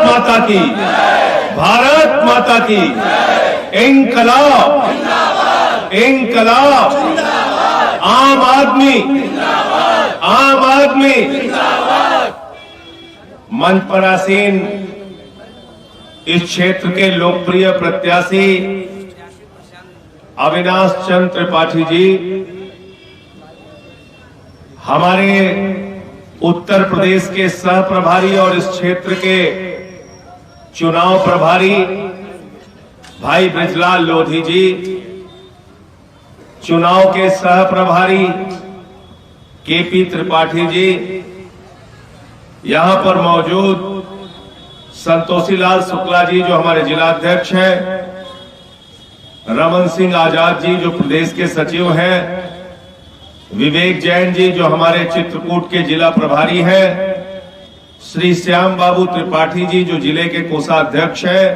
माता की, भारत माता की। इंकलाब, इंकलाब, आम आदमी, आम आदमी। मंच पर आसीन इस क्षेत्र के लोकप्रिय प्रत्याशी अविनाश चंद्र त्रिपाठी जी, हमारे उत्तर प्रदेश के सह प्रभारी और इस क्षेत्र के चुनाव प्रभारी भाई ब्रिजलाल लोधी जी, चुनाव के सह प्रभारी केपी त्रिपाठी जी, यहां पर मौजूद संतोषीलाल शुक्ला जी जो हमारे जिलाध्यक्ष हैं, रमन सिंह आजाद जी जो प्रदेश के सचिव हैं, विवेक जैन जी जो हमारे चित्रकूट के जिला प्रभारी हैं, श्री श्याम बाबू त्रिपाठी जी जो जिले के कोषाध्यक्ष हैं,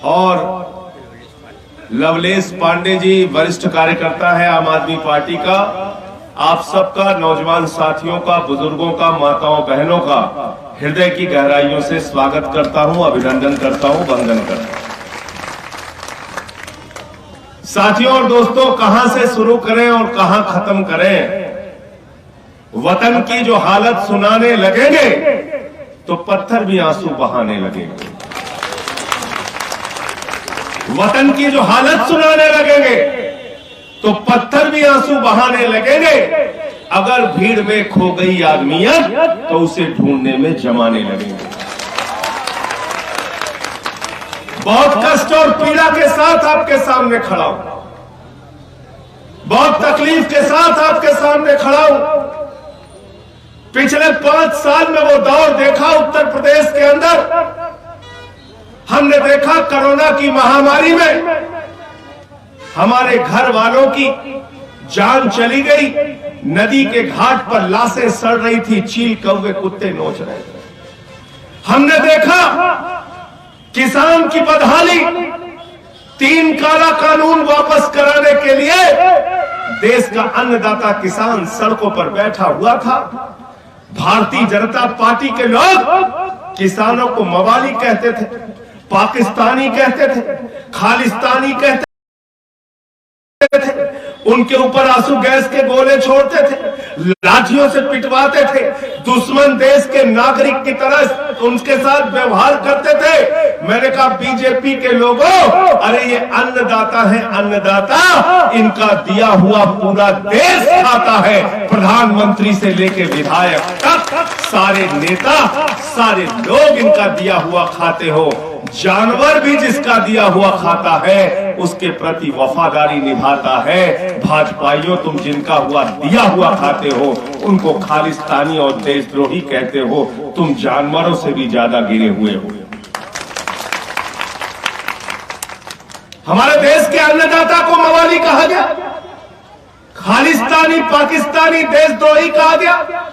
और लवलेश पांडे जी वरिष्ठ कार्यकर्ता है आम आदमी पार्टी का। आप सबका, नौजवान साथियों का, बुजुर्गों का, माताओं बहनों का हृदय की गहराइयों से स्वागत करता हूं, अभिनंदन करता हूं, वंदन करता हूं। साथियों और दोस्तों, कहां से शुरू करें और कहां खत्म करें? वतन की जो हालत सुनाने लगेंगे तो पत्थर भी आंसू बहाने लगेंगे। वतन की जो हालत सुनाने लगेंगे तो पत्थर भी आंसू बहाने लगेंगे। अगर भीड़ में खो गई आदमियत तो उसे ढूंढने में जमाने लगेंगे। बहुत कष्ट और पीड़ा के साथ आपके सामने खड़ा हूं, बहुत तकलीफ के साथ आपके सामने खड़ा हूं। पिछले 5 साल में वो दौर देखा उत्तर प्रदेश के अंदर, हमने देखा कोरोना की महामारी में हमारे घर वालों की जान चली गई, नदी के घाट पर लाशें सड़ रही थी, चील कौवे कुत्ते नोच रहे थे। हमने देखा किसान की बदहाली, 3 काला कानून वापस कराने के लिए देश का अन्नदाता किसान सड़कों पर बैठा हुआ था। भारतीय जनता पार्टी के लोग किसानों को मवाली कहते थे, पाकिस्तानी कहते थे, खालिस्तानी कहते थे, उनके ऊपर आंसू गैस के गोले छोड़ते थे, लाठियों से पिटवाते थे, दुश्मन देश के नागरिक की तरह उनके साथ व्यवहार करते थे। मैंने कहा बीजेपी के लोगों, अरे ये अन्नदाता है, अन्नदाता, इनका दिया हुआ पूरा देश खाता है। प्रधानमंत्री से लेके विधायक तक सारे नेता, सारे लोग इनका दिया हुआ खाते हो। जानवर भी जिसका दिया हुआ खाता है उसके प्रति वफादारी निभाता है। भाजपाइयों, तुम जिनका दिया हुआ खाते हो उनको खालिस्तानी और देशद्रोही कहते हो। तुम जानवरों से भी ज्यादा गिरे हुए हो। हमारे देश के अन्नदाता को मवाली कहा गया, खालिस्तानी, पाकिस्तानी, देशद्रोही कहा गया।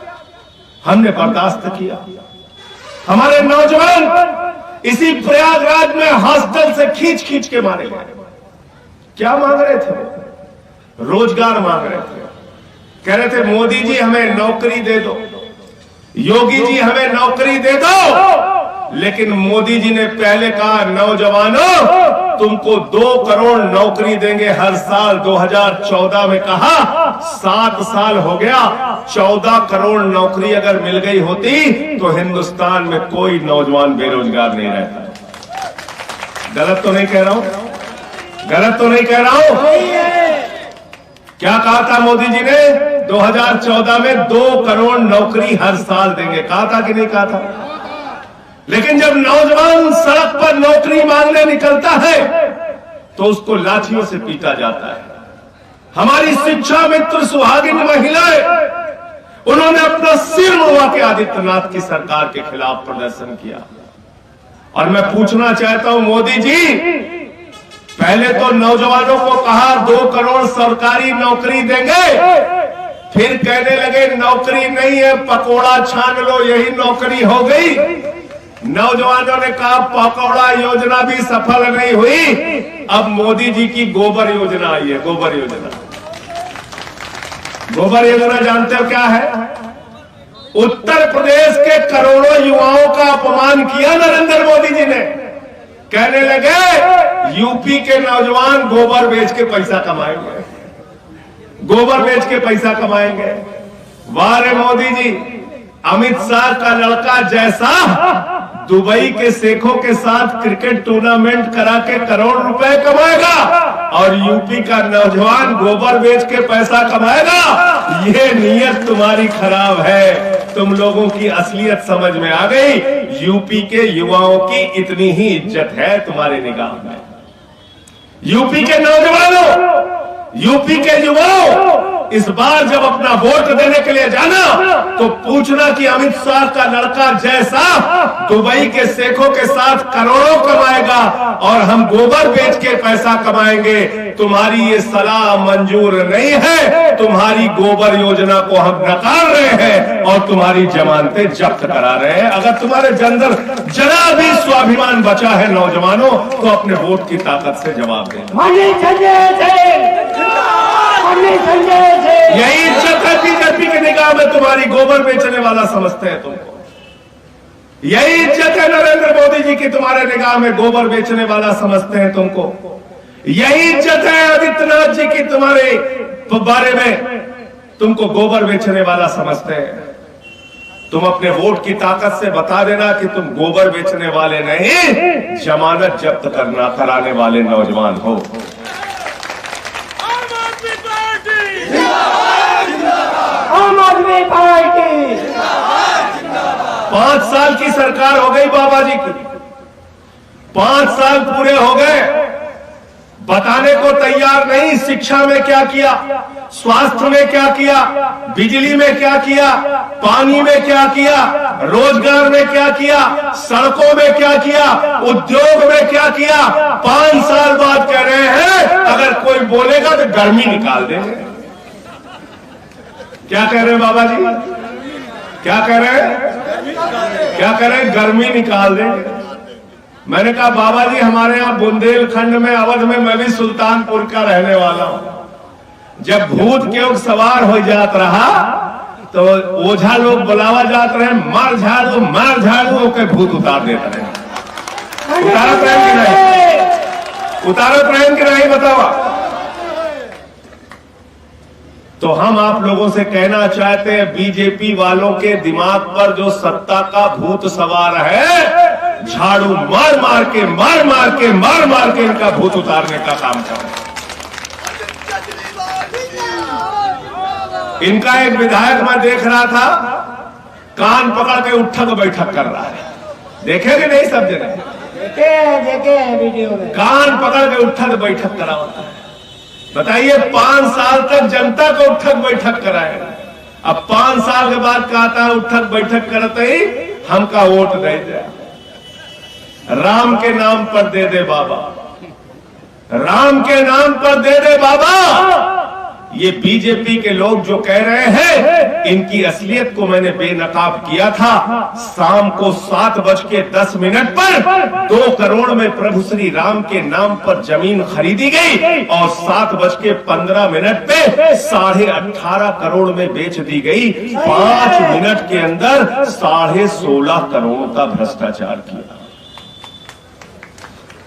हमने बर्दाश्त किया। हमारे नौजवान इसी प्रयागराज में हॉस्टल से खींच खींच के मारे गए। क्या मांग रहे थे? रोजगार मांग रहे थे। कह रहे थे मोदी जी हमें नौकरी दे दो, योगी जी हमें नौकरी दे दो। लेकिन मोदी जी ने पहले कहा नौजवानों तुमको 2 करोड़ नौकरी देंगे हर साल। 2014 में कहा, 7 साल हो गया, 14 करोड़ नौकरी अगर मिल गई होती तो हिंदुस्तान में कोई नौजवान बेरोजगार नहीं रहता। गलत तो नहीं कह रहा हूं? गलत तो नहीं कह रहा हूं? क्या कहा था मोदी जी ने? 2014 में 2 करोड़ नौकरी हर साल देंगे। कहा था कि नहीं कहा था? लेकिन जब नौजवान सड़क पर नौकरी मांगने निकलता है तो उसको लाठियों से पीटा जाता है। हमारी शिक्षा मित्र सुहागिन महिलाएं, उन्होंने अपना सिर मुड़वा के आदित्यनाथ की सरकार के खिलाफ प्रदर्शन किया। और मैं पूछना चाहता हूं मोदी जी, पहले तो नौजवानों को कहा 2 करोड़ सरकारी नौकरी देंगे, फिर कहने लगे नौकरी नहीं है, पकोड़ा छान लो, यही नौकरी हो गई। नौजवानों ने कहा पकौड़ा योजना भी सफल नहीं हुई। अब मोदी जी की गोबर योजना आई है। गोबर योजना, गोबर योजना जानते हो क्या है? उत्तर प्रदेश के करोड़ों युवाओं का अपमान किया नरेंद्र मोदी जी ने। कहने लगे यूपी के नौजवान गोबर बेच के पैसा कमाएंगे, गोबर बेच के पैसा कमाएंगे। वाह रे मोदी जी, अमित शाह का लड़का जैसा दुबई के शेखों के साथ क्रिकेट टूर्नामेंट करा के करोड़ रुपए कमाएगा और यूपी का नौजवान गोबर बेच के पैसा कमाएगा। ये नीयत तुम्हारी खराब है। तुम लोगों की असलियत समझ में आ गई। यूपी के युवाओं की इतनी ही इज्जत है तुम्हारे निगाह में। यूपी के नौजवानों, यूपी के युवाओं, इस बार जब अपना वोट देने के लिए जाना तो पूछना कि अमित शाह का लड़का जैसा दुबई के शेखों के साथ करोड़ों कमाएगा और हम गोबर बेच के पैसा कमाएंगे। तुम्हारी ये सलाह मंजूर नहीं है। तुम्हारी गोबर योजना को हम नकार रहे हैं और तुम्हारी जमानतें जब्त करा रहे हैं। अगर तुम्हारे अंदर जरा भी स्वाभिमान बचा है नौजवानों, तो अपने वोट की ताकत से जवाब देना। यही इज्जत है बीजेपी की निगाह में। तुम्हारी गोबर बेचने वाला समझते हैं तुमको। यही इज्जत है नरेंद्र मोदी जी की, तुम्हारे निगाह में गोबर बेचने वाला समझते हैं तुमको। यही इज्जत है आदित्यनाथ जी की, तुम्हारे बारे में तुमको गोबर बेचने वाला समझते हैं। तुम अपने वोट की ताकत से बता देना कि तुम गोबर बेचने वाले नहीं, जमानत जब्त कराने वाले नौजवान हो। आम आदमी पार्टी 5 साल की सरकार हो गई बाबा जी की। 5 साल पूरे हो गए, बताने को तैयार नहीं। शिक्षा में क्या किया, स्वास्थ्य में क्या किया, बिजली में क्या किया, पानी में क्या किया, रोजगार में क्या किया, सड़कों में क्या किया, उद्योग में क्या किया। 5 साल बाद कह रहे हैं अगर कोई बोलेगा तो गर्मी निकाल देंगे। क्या कह रहे हैं बाबा जी? क्या कह रहे हैं? क्या कह रहे हैं? गर्मी निकाल देंगे। मैंने कहा बाबा जी, हमारे यहाँ बुंदेलखंड में, अवध में, मैं भी सुल्तानपुर का रहने वाला हूं। जब भूत के ऊपर सवार हो जात रहा तो ओझा लोग बुलावा जाते रहे, मार झाड़ू मार झाड़ू के भूत उतार देते रहे। उतारत रहें कि नहीं? उतारत रहें कि नहीं? बतावा। तो हम आप लोगों से कहना चाहते हैं, बीजेपी वालों के दिमाग पर जो सत्ता का भूत सवार है, झाड़ू मार मार के इनका भूत उतारने का काम करें। इनका एक विधायक मैं देख रहा था, कान पकड़ के उठक बैठक कर रहा है। देखे कि नहीं सब जगह? देखे वीडियो में। कान पकड़ के उठक बैठक करा होता है। बताइए, 5 साल तक जनता को उठक बैठक कराए, अब 5 साल के बाद कहता है उठक बैठक करते ही हमका वोट दे दे। राम के नाम पर दे दे बाबा, राम के नाम पर दे दे बाबा। ये बीजेपी के लोग जो कह रहे हैं, इनकी असलियत को मैंने बेनकाब किया था। शाम को 7:10 पर 2 करोड़ में प्रभु श्री राम के नाम पर जमीन खरीदी गई और 7:15 पे 18.5 करोड़ में बेच दी गई। 5 मिनट के अंदर 16.5 करोड़ का भ्रष्टाचार किया।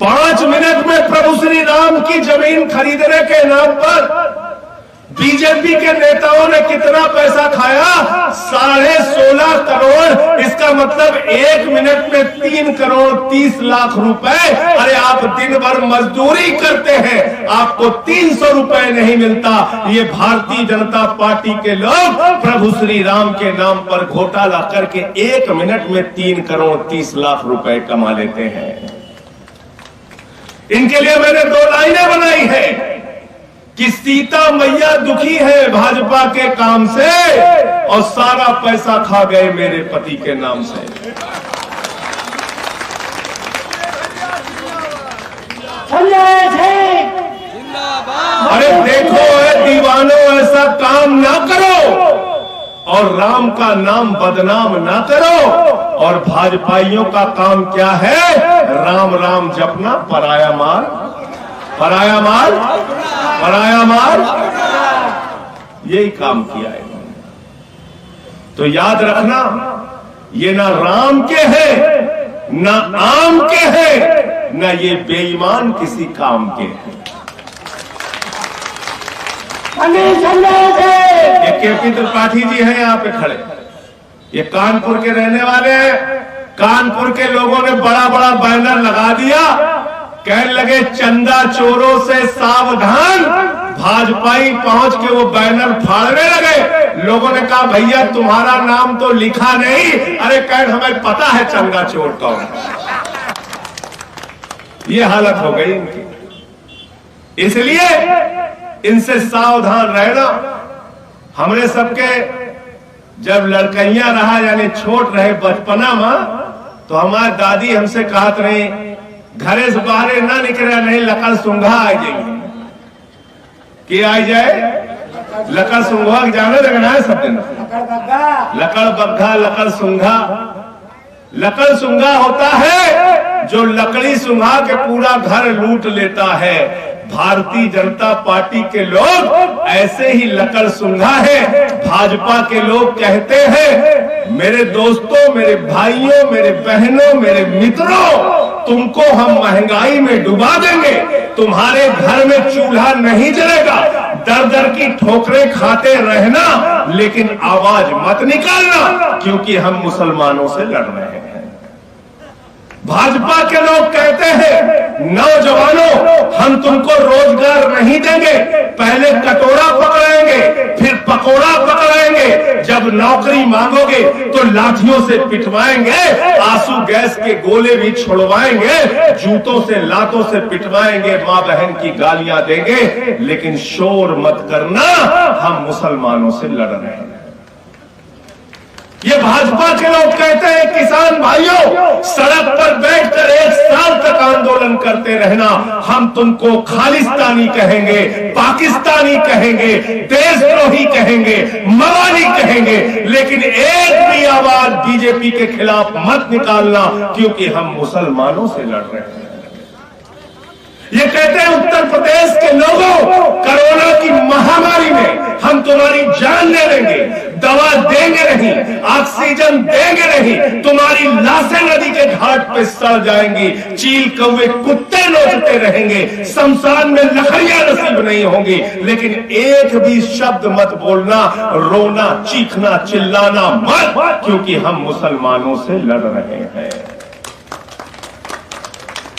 5 मिनट में प्रभु श्री राम की जमीन खरीदने के नाम पर बीजेपी के नेताओं ने कितना पैसा खाया? 16.5 करोड़। इसका मतलब 1 मिनट में 3 करोड़ 30 लाख रुपए। अरे आप दिन भर मजदूरी करते हैं, आपको 300 रुपए नहीं मिलता। ये भारतीय जनता पार्टी के लोग प्रभु श्री राम के नाम पर घोटाला करके 1 मिनट में 3 करोड़ 30 लाख रुपए कमा लेते हैं। इनके लिए मैंने 2 लाइनें बनाई है कि सीता मैया दुखी है भाजपा के काम से और सारा पैसा खा गए मेरे पति के नाम से। अरे देखो दीवानों, ऐसा काम ना करो और राम का नाम बदनाम ना करो। और भाजपाइयों का काम क्या है? राम राम जपना, पराया मार, पराया मार, पराया मार, यही काम किया है इन्होंने। तो याद रखना, ये ना राम के हैं न आम के हैं न ये बेईमान किसी काम के हैं। ये केपी त्रिपाठी जी हैं यहाँ पे खड़े, ये कानपुर के रहने वाले हैं। कानपुर के लोगों ने बड़ा बड़ा बैनर लगा दिया, कहने लगे चंदा चोरों से सावधान। भाजपाई पहुंच के वो बैनर फाड़ने लगे। लोगों ने कहा भैया तुम्हारा नाम तो लिखा नहीं। अरे कह हमें पता है चंदा चोर कौन है। ये हालत हो गई इनकी, इसलिए इनसे सावधान रहना। हमरे सबके जब लड़कैया रहा यानी छोट रहे बचपना में, तो हमारी दादी हमसे कहत रही घरे से बाहर ना निकले नहीं लकड़ सुंघा आ जाएगी। कि आ जाए लकड़ सुंघा जाने लगना है सब दिन। लकड़ बग्घा लकड़ सुंघा। लकड़ सुंघा होता है जो लकड़ी सुंघा के पूरा घर लूट लेता है। भारतीय जनता पार्टी के लोग ऐसे ही लकड़ सुंघा है। भाजपा के लोग कहते हैं मेरे दोस्तों, मेरे भाइयों, मेरे बहनों, मेरे मित्रों, तुमको हम महंगाई में डुबा देंगे, तुम्हारे घर में चूल्हा नहीं जलेगा, दर दर की ठोकरें खाते रहना, लेकिन आवाज मत निकालना क्योंकि हम मुसलमानों से लड़ रहे हैं। भाजपा के लोग कहते हैं नौजवानों हम तुमको रोजगार नहीं देंगे, पहले कटोरा पकड़ाएंगे फिर पकोड़ा पकड़ाएंगे, जब नौकरी मांगोगे तो लाठियों से पिटवाएंगे, आंसू गैस के गोले भी छुड़वाएंगे, जूतों से लातों से पिटवाएंगे, मां बहन की गालियां देंगे, लेकिन शोर मत करना, हम मुसलमानों से लड़ रहे हैं। ये भाजपा के लोग कहते हैं किसान भाइयों सड़क पर बैठकर 1 साल तक आंदोलन करते रहना, हम तुमको खालिस्तानी कहेंगे, पाकिस्तानी कहेंगे, देशद्रोही कहेंगे, मवाली कहेंगे, लेकिन एक भी आवाज बीजेपी के खिलाफ मत निकालना क्योंकि हम मुसलमानों से लड़ रहे हैं। ये कहते हैं उत्तर प्रदेश के लोगों कोरोना की महामारी में हम तुम्हारी जान ले लेंगे, दवा देंगे नहीं, ऑक्सीजन देंगे नहीं, तुम्हारी लाशें नदी के घाट पे सड़ जाएंगी, चील कौवे कुत्ते नोचते रहेंगे, शमशान में लकड़ियां नसीब नहीं होंगी, लेकिन एक भी शब्द मत बोलना, रोना, चीखना, चिल्लाना मत, क्योंकि हम मुसलमानों से लड़ रहे हैं।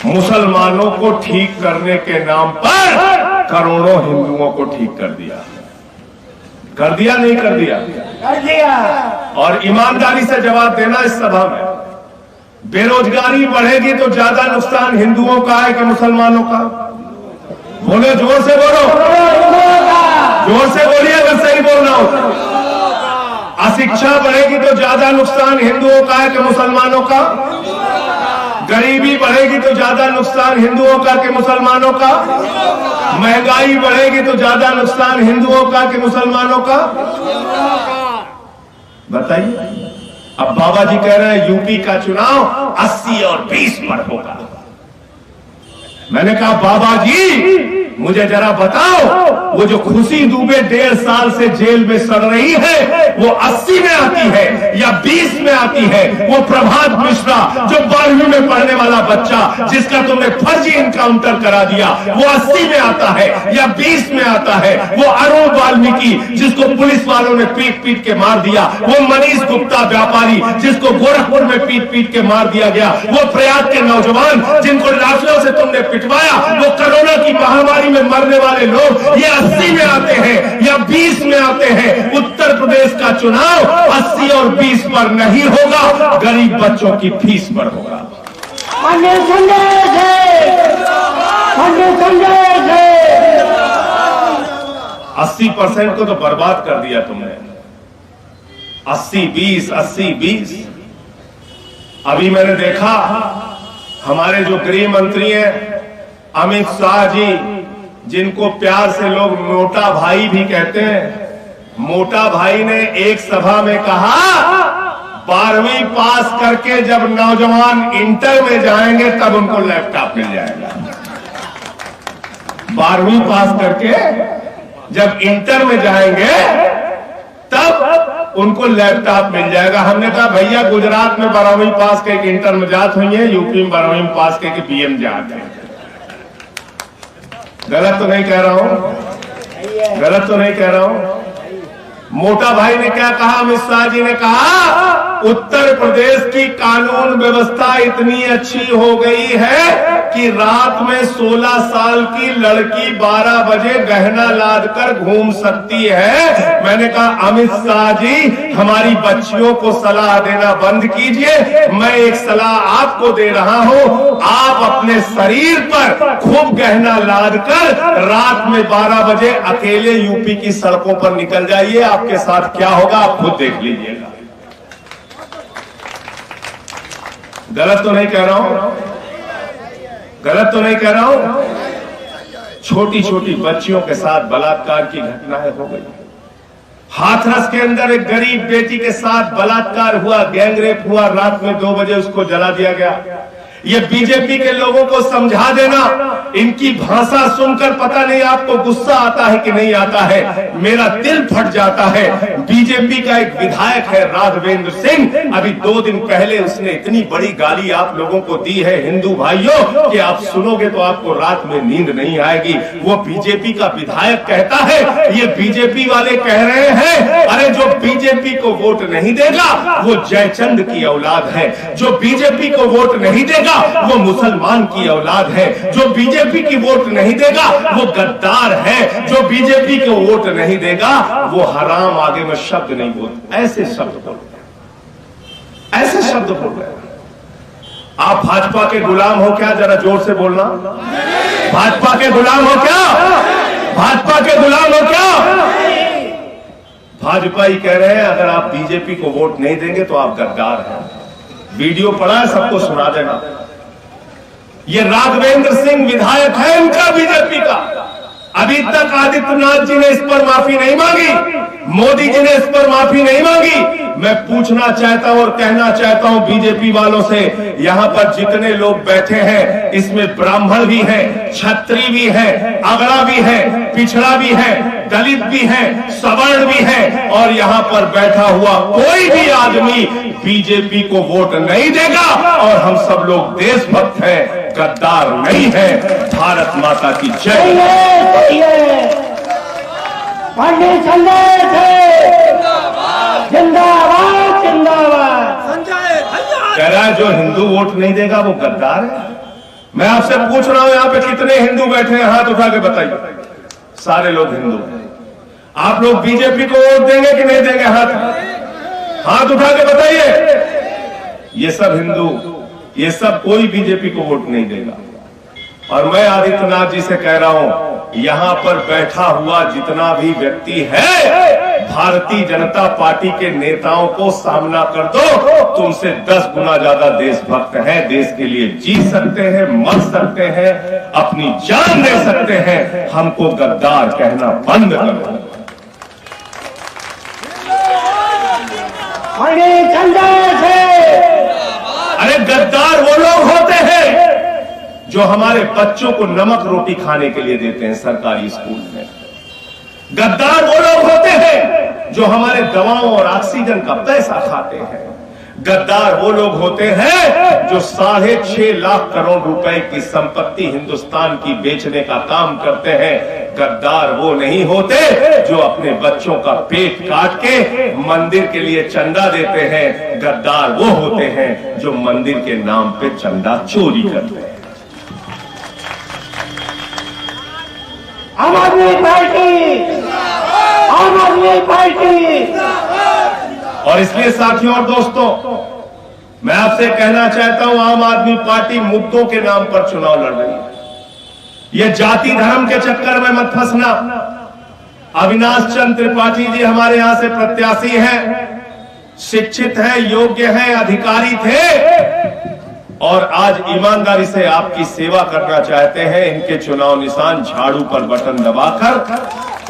मुसलमानों को ठीक करने के नाम पर करोड़ों हिंदुओं को ठीक कर दिया नहीं कर दिया। और ईमानदारी से जवाब देना इस सभा में, बेरोजगारी बढ़ेगी तो ज्यादा नुकसान हिंदुओं का है कि मुसलमानों का? बोले, जोर से बोलो, जोर से बोलिए अगर सही बोलना हो। अशिक्षा बढ़ेगी तो ज्यादा नुकसान हिंदुओं का है कि मुसलमानों का? गरीबी बढ़ेगी तो ज्यादा नुकसान हिंदुओं का कि मुसलमानों का? महंगाई बढ़ेगी तो ज्यादा नुकसान हिंदुओं का कि मुसलमानों का? बताइए। अब बाबा जी कह रहे हैं यूपी का चुनाव 80 और 20 पर होगा। मैंने कहा बाबा जी मुझे जरा बताओ, वो जो खुशी दुबे 1.5 साल से जेल में सड़ रही है वो 80 में आती है या 20 में आती है? वो प्रभात मिश्रा जो 12वीं में पढ़ने वाला बच्चा जिसका तुमने फर्जी इनकाउंटर करा दिया वो 80 में आता है या 20 में आता है? वो अरुण वाल्मीकि जिसको पुलिस वालों ने पीट पीट के मार दिया, वो मनीष गुप्ता व्यापारी जिसको गोरखपुर में पीट पीट के मार दिया गया, वो प्रयाग के नौजवान जिनको लाठियों से तुमने पिटवाया, वो कोरोना की महामारी में मरने वाले लोग, ये 80 में आते हैं या 20 में आते हैं? उत्तर प्रदेश का चुनाव 80 और 20 पर नहीं होगा, गरीब बच्चों की फीस पर होगा। 80% को तो बर्बाद कर दिया तुमने। 80-20 80-20। अभी मैंने देखा हमारे जो गृह मंत्री हैं अमित शाह जी, जिनको प्यार से लोग मोटा भाई भी कहते हैं, मोटा भाई ने एक सभा में कहा 12वीं पास करके जब नौजवान इंटर में जाएंगे तब उनको लैपटॉप मिल जाएगा। 12वीं पास करके जब इंटर में जाएंगे तब उनको लैपटॉप मिल जाएगा। हमने कहा भैया गुजरात में 12वीं पास के इंटर में जात हुई है, यूपी में 12वीं पास के बीएम जात है। गलत तो नहीं कह रहा हूं, गलत तो नहीं कह रहा हूं। मोटा भाई ने क्या कहा, अमित शाह जी ने कहा उत्तर प्रदेश की कानून व्यवस्था इतनी अच्छी हो गई है कि रात में 16 साल की लड़की 12 बजे गहना लाद कर घूम सकती है। मैंने कहा अमित शाह जी हमारी बच्चियों को सलाह देना बंद कीजिए, मैं एक सलाह आपको दे रहा हूं, आप अपने शरीर पर खूब गहना लाद कर रात में 12 बजे अकेले यूपी की सड़कों पर निकल जाइए, आपके साथ क्या होगा आप खुद देख लीजिएगा। गलत तो नहीं कह रहा हूं, गलत तो नहीं कह रहा हूं। छोटी छोटी बच्चियों के साथ बलात्कार की घटनाएं हो गई। हाथरस के अंदर एक गरीब बेटी के साथ बलात्कार हुआ, गैंगरेप हुआ, रात में 2 बजे उसको जला दिया गया। ये बीजेपी के लोगों को समझा देना, इनकी भाषा सुनकर पता नहीं आपको गुस्सा आता है कि नहीं आता है, मेरा दिल फट जाता है। बीजेपी का एक विधायक है राघवेंद्र सिंह, अभी 2 दिन पहले उसने इतनी बड़ी गाली आप लोगों को दी है हिंदू भाइयों कि आप सुनोगे तो आपको रात में नींद नहीं आएगी। वो बीजेपी का विधायक कहता है, ये बीजेपी वाले कह रहे हैं अरे जो बीजेपी को वोट नहीं देगा वो जयचंद की औलाद है, जो बीजेपी को वोट नहीं देगा वो मुसलमान की औलाद है, जो बीजेपी की वोट नहीं देगा वो गद्दार है, जो बीजेपी को वोट नहीं देगा वो हराम, आगे में शब्द नहीं बोलते, ऐसे शब्द बोल रहे, ऐसे शब्द बोल रहे। आप भाजपा के गुलाम हो क्या? जरा जोर से बोलना। भाजपा के गुलाम हो क्या? भाजपा के गुलाम हो क्या? भाजपा ही कह रहे हैं अगर आप बीजेपी को वोट नहीं देंगे तो आप गद्दार हैं। वीडियो पड़ा है, सबको सुना देना। ये राघवेंद्र सिंह विधायक है उनका, बीजेपी का। अभी तक आदित्यनाथ जी ने इस पर माफी नहीं मांगी, मोदी जी ने इस पर माफी नहीं मांगी। मैं पूछना चाहता हूं और कहना चाहता हूं बीजेपी वालों से, यहां पर जितने लोग बैठे हैं इसमें ब्राह्मण भी है, क्षत्रिय भी है, अगड़ा भी है, पिछड़ा भी है, दलित भी है, सवर्ण भी है, और यहां पर बैठा हुआ कोई भी आदमी बीजेपी को वोट नहीं देगा। और हम सब लोग देशभक्त हैं, गद्दार नहीं है। भारत माता की जय। पंडित संजय थे जिंदाबाद जिंदाबाद। कह रहा है जो हिंदू वोट नहीं देगा वो गद्दार है। मैं आपसे पूछ रहा हूं यहां पे कितने हिंदू बैठे हैं, हाथ उठा के बताइए। सारे लोग हिंदू हैं। आप लोग बीजेपी को वोट देंगे कि नहीं देंगे? हाथ उठा के बताइए। ये सब हिंदू, ये सब कोई बीजेपी को वोट नहीं देगा। और मैं आदित्यनाथ जी से कह रहा हूं यहां पर बैठा हुआ जितना भी व्यक्ति है भारतीय जनता पार्टी के नेताओं को सामना कर दो, तुमसे 10 गुना ज्यादा देशभक्त हैं, देश के लिए जी सकते हैं, मर सकते हैं, अपनी जान दे सकते हैं। हमको गद्दार कहना बंद करो। अरे गद्दार वो लोग होते हैं जो हमारे बच्चों को नमक रोटी खाने के लिए देते हैं सरकारी स्कूल में। गद्दार वो लोग होते हैं जो हमारे दवाओं और ऑक्सीजन का पैसा खाते हैं। गद्दार वो लोग होते हैं जो 6.5 लाख करोड़ रुपए की संपत्ति हिंदुस्तान की बेचने का काम करते हैं। गद्दार वो नहीं होते जो अपने बच्चों का पेट काट के मंदिर के लिए चंदा देते हैं। गद्दार वो होते हैं जो मंदिर के नाम पे चंदा चोरी करते हैं। आम आदमी पार्टी, आम आदमी पार्टी। और इसलिए साथियों और दोस्तों, मैं आपसे कहना चाहता हूं आम आदमी पार्टी मुद्दों के नाम पर चुनाव लड़ रही है। ये जाति धर्म के चक्कर में मत फंसना। अविनाश चंद्र त्रिपाठी जी हमारे यहां से प्रत्याशी हैं, शिक्षित हैं, योग्य हैं, अधिकारी थे और आज ईमानदारी से आपकी सेवा करना चाहते हैं। इनके चुनाव निशान झाड़ू पर बटन दबाकर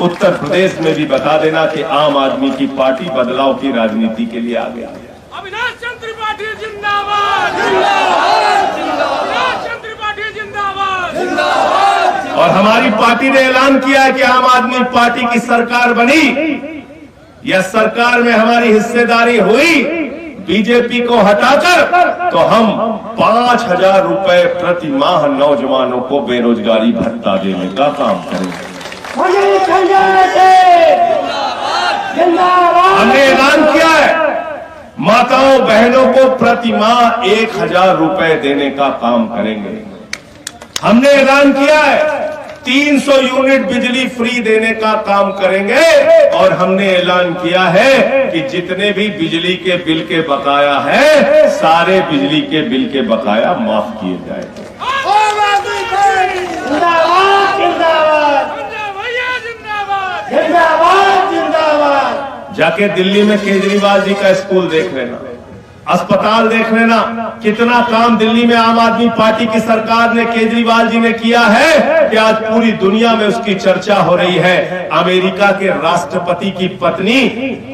उत्तर प्रदेश में भी बता देना कि आम आदमी की पार्टी बदलाव की राजनीति के लिए आ गया है। अविनाश चंद्र त्रिपाठी जिंदाबाद, जिंदाबाद, जिंदाबाद, चंद्र त्रिपाठी जिंदाबाद, जिंदाबाद। और हमारी पार्टी ने ऐलान किया है कि आम आदमी पार्टी की सरकार बनी, या सरकार में हमारी हिस्सेदारी हुई बीजेपी को हटाकर, तो हम 5,000 रुपए प्रति माह नौजवानों को बेरोजगारी भत्ता देने का काम करेंगे। हमने ऐलान किया है माताओं बहनों को प्रति माह 1,000 रुपए देने का काम करेंगे। हमने ऐलान किया है 300 यूनिट बिजली फ्री देने का काम करेंगे। और हमने ऐलान किया है कि जितने भी बिजली के बिल के बकाया है, सारे बिजली के बिल के बकाया माफ किए जाएंगे। जिंदाबाद जिंदाबाद जिंदाबाद जिंदाबाद। जाके दिल्ली में केजरीवाल जी का स्कूल देख लेना, अस्पताल देख लेना, कितना काम दिल्ली में आम आदमी पार्टी की सरकार ने, केजरीवाल जी ने किया है कि आज पूरी दुनिया में उसकी चर्चा हो रही है। अमेरिका के राष्ट्रपति की पत्नी,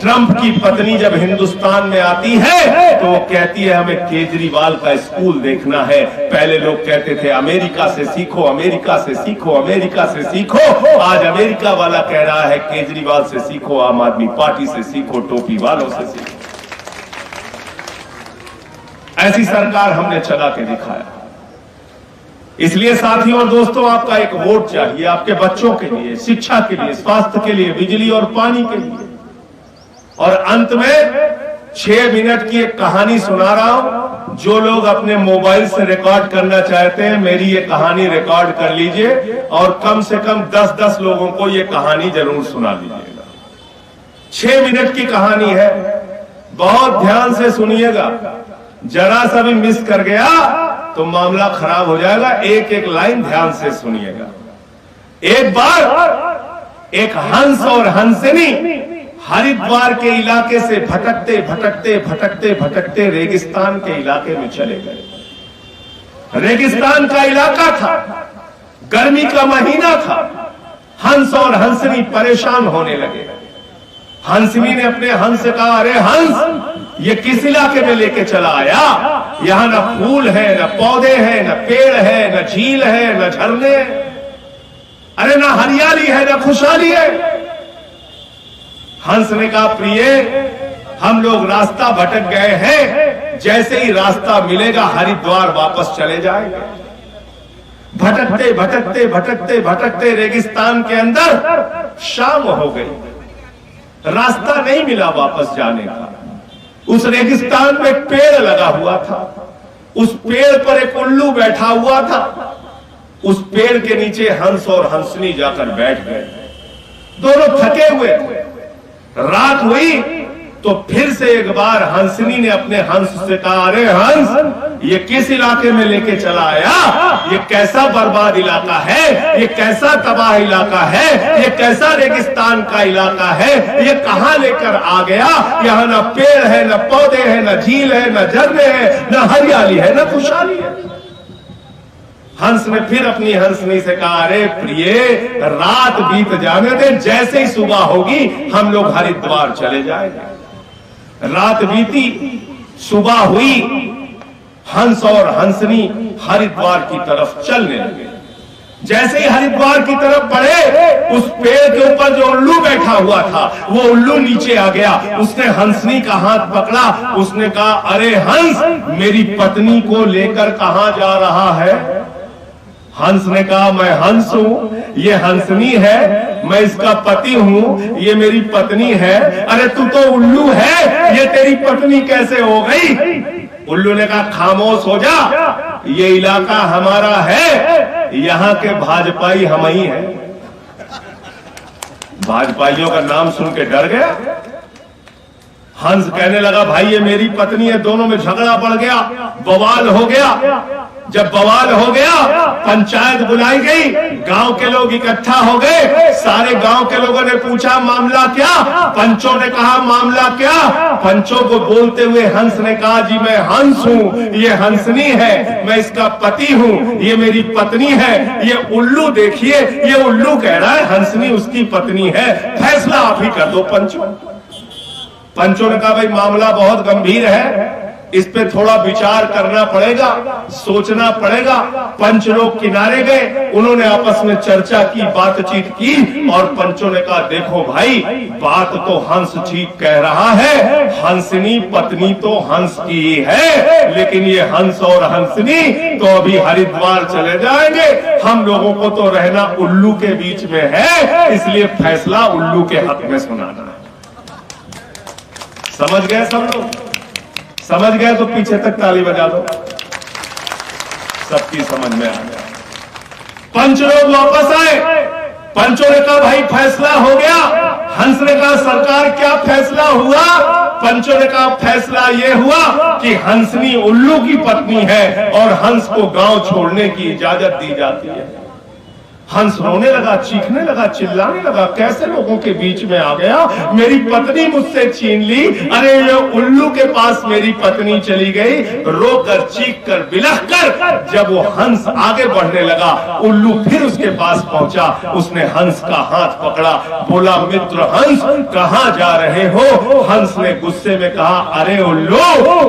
ट्रंप की पत्नी जब हिंदुस्तान में आती है तो वो कहती है हमें केजरीवाल का स्कूल देखना है। पहले लोग कहते थे अमेरिका से सीखो, अमेरिका से सीखो, अमेरिका से सीखो। आज अमेरिका वाला कह रहा है केजरीवाल से सीखो, आम आदमी पार्टी से सीखो, टोपी वालों से सीखो। ऐसी सरकार हमने चला के दिखाया। इसलिए साथियों और दोस्तों, आपका एक वोट चाहिए आपके बच्चों के लिए, शिक्षा के लिए, स्वास्थ्य के लिए, बिजली और पानी के लिए। और अंत में 6 मिनट की एक कहानी सुना रहा हूं। जो लोग अपने मोबाइल से रिकॉर्ड करना चाहते हैं, मेरी ये कहानी रिकॉर्ड कर लीजिए और कम से कम 10-10 लोगों को ये कहानी जरूर सुना लीजिएगा। 6 मिनट की कहानी है, बहुत ध्यान से सुनिएगा। जरा सा भी मिस कर गया तो मामला खराब हो जाएगा। एक एक लाइन ध्यान से सुनिएगा। एक बार एक हंस और हंसनी हरिद्वार के इलाके से भटकते भटकते भटकते भटकते रेगिस्तान के इलाके में चले गए। रेगिस्तान का इलाका था, गर्मी का महीना था। हंस और हंसनी परेशान होने लगे। हंसनी ने अपने हंस से कहा, अरे हंस, ये किस इलाके में लेके चला आया? यहां न फूल है, न पौधे हैं, न पेड़ है, न झील है, न झरने, अरे न हरियाली है, न खुशहाली है। हंस ने कहा, प्रिय, हम लोग रास्ता भटक गए हैं, जैसे ही रास्ता मिलेगा हरिद्वार वापस चले जाएंगे। भटकते भटकते भटकते भटकते रेगिस्तान के अंदर शाम हो गई, रास्ता नहीं मिला वापस जाने का। उस रेगिस्तान में एक पेड़ लगा हुआ था, उस पेड़ पर एक उल्लू बैठा हुआ था। उस पेड़ के नीचे हंस और हंसनी जाकर बैठ गए। दोनों थके हुए थे। रात हुई तो फिर से एक बार हंसनी ने अपने हंस से कहा, अरे हंस, ये किस इलाके में लेके चला आया? ये कैसा बर्बाद इलाका है, ये कैसा तबाह इलाका है, ये कैसा रेगिस्तान का इलाका है, ये कहां लेकर आ गया? यहाँ न पेड़ है, न पौधे हैं, न झील है, न झरने हैं, न हरियाली है, न खुशहाली है। हंस ने फिर अपनी हंसनी से कहा, अरे प्रिय, रात बीत जाने दे, जैसे ही सुबह होगी हम लोग हरिद्वार चले जाएंगे। रात बीती, सुबह हुई, हंस और हंसनी हरिद्वार की तरफ चलने लगे। जैसे ही हरिद्वार की तरफ बढ़े, उस पेड़ के ऊपर जो उल्लू बैठा हुआ था, वो उल्लू नीचे आ गया। उसने हंसनी का हाथ पकड़ा। उसने कहा, अरे हंस, मेरी पत्नी को लेकर कहां जा रहा है? हंस ने कहा, मैं हंस हूं, ये हंसनी है, मैं इसका पति हूं, ये मेरी पत्नी है। अरे तू तो उल्लू है, ये तेरी पत्नी कैसे हो गई? उल्लू ने कहा, खामोश हो जा, ये इलाका हमारा है, यहाँ के भाजपाई हम ही हैं। भाजपाइयों का नाम सुन के डर गया। हंस कहने लगा, भाई ये मेरी पत्नी है। दोनों में झगड़ा बढ़ गया, बवाल हो गया। जब बवाल हो गया, पंचायत बुलाई गई, गांव के लोग इकट्ठा हो गए। सारे गांव के लोगों ने पूछा, मामला क्या? पंचों ने कहा, मामला क्या? पंचों को बोलते हुए हंस ने कहा, जी मैं हंस हूं, ये हंसनी है, मैं इसका पति हूं, ये मेरी पत्नी है। ये उल्लू देखिए, ये उल्लू कह रहा है हंसनी उसकी पत्नी है, फैसला आप ही कर दो पंचों। पंचों ने कहा, भाई मामला बहुत गंभीर है, इस पे थोड़ा विचार करना पड़ेगा, सोचना पड़ेगा। पंच लोग किनारे गए, उन्होंने आपस में चर्चा की, बातचीत की और पंचों ने कहा देखो भाई, बात तो हंस ठीक कह रहा है, हंसनी पत्नी तो हंस की ही है, लेकिन ये हंस और हंसनी तो अभी हरिद्वार चले जाएंगे, हम लोगों को तो रहना उल्लू के बीच में है, इसलिए फैसला उल्लू के हक में सुनाना है। समझ गए सब लोग? समझ गए तो पीछे तक ताली बजा दो, सबकी समझ में आ गया। पंच लोग वापस आए, पंचों ने कहा भाई फैसला हो गया। हंस ने कहा सरकार क्या फैसला हुआ? पंचों ने कहा फैसला यह हुआ कि हंसनी उल्लू की पत्नी है और हंस को गांव छोड़ने की इजाजत दी जाती है। हंस रोने लगा, चीखने लगा, चिल्लाने लगा, कैसे लोगों के बीच में आ गया, मेरी पत्नी मुझसे छीन ली, अरे ये उल्लू के पास मेरी पत्नी चली गई। रोकर, चीख कर, बिलख कर जब वो हंस आगे बढ़ने लगा, उल्लू फिर उसके पास पहुंचा, उसने हंस का हाथ पकड़ा, बोला मित्र हंस कहां जा रहे हो? हंस ने गुस्से में कहा अरे उल्लू,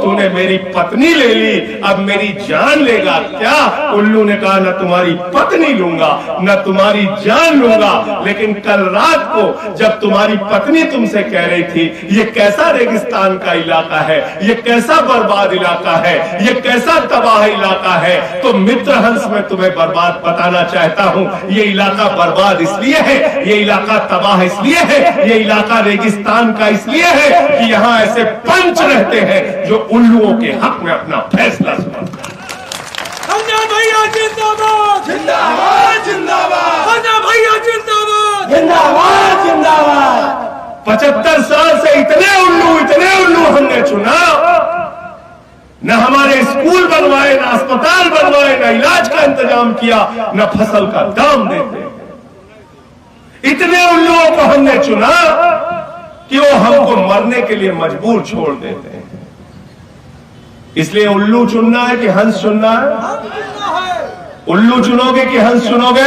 तूने मेरी पत्नी ले ली, अब मेरी जान लेगा क्या? उल्लू ने कहा न तुम्हारी पत्नी लूंगा न तुम्हारी जान लूंगा, लेकिन कल रात को जब तुम्हारी पत्नी तुमसे कह रही थी ये कैसा रेगिस्तान का इलाका है, ये कैसा बर्बाद इलाका है, ये कैसा तबाह इलाका है, तो मित्र हंस मैं तुम्हें बर्बाद बताना चाहता हूं। ये इलाका बर्बाद इसलिए है, ये इलाका तबाह इसलिए है, ये इलाका रेगिस्तान का इसलिए है कि यहां ऐसे पंच रहते हैं जो उल्लुओं के हक में अपना फैसला सुनाते हैं। भैया जिंदाबाद, जिंदाबाद, जिंदाबाद, भैया जिंदाबाद, जिंदाबाद, जिंदाबाद। 75 साल से इतने उल्लू हमने चुना, न हमारे स्कूल बनवाए, न अस्पताल बनवाए, न इलाज का इंतजाम किया, न फसल का दाम देते। इतने उल्लुओं को हमने चुना कि वो हमको मरने के लिए मजबूर छोड़ देते हैं। इसलिए उल्लू चुनना है कि हंस चुनना है? उल्लू चुनोगे कि हंस चुनोगे?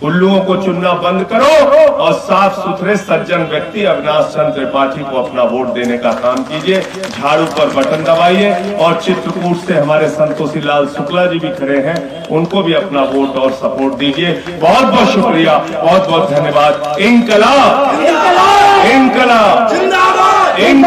उल्लुओं को चुनना बंद करो और साफ सुथरे सज्जन व्यक्ति अविनाश चंद्र त्रिपाठी को अपना वोट देने का काम कीजिए। झाड़ू पर बटन दबाइए और चित्रकूट से हमारे संतोषी लाल शुक्ला जी भी खड़े हैं, उनको भी अपना वोट और सपोर्ट दीजिए। बहुत बहुत शुक्रिया, बहुत बहुत धन्यवाद। इंकलाब, इंकलाब, इंकलाब।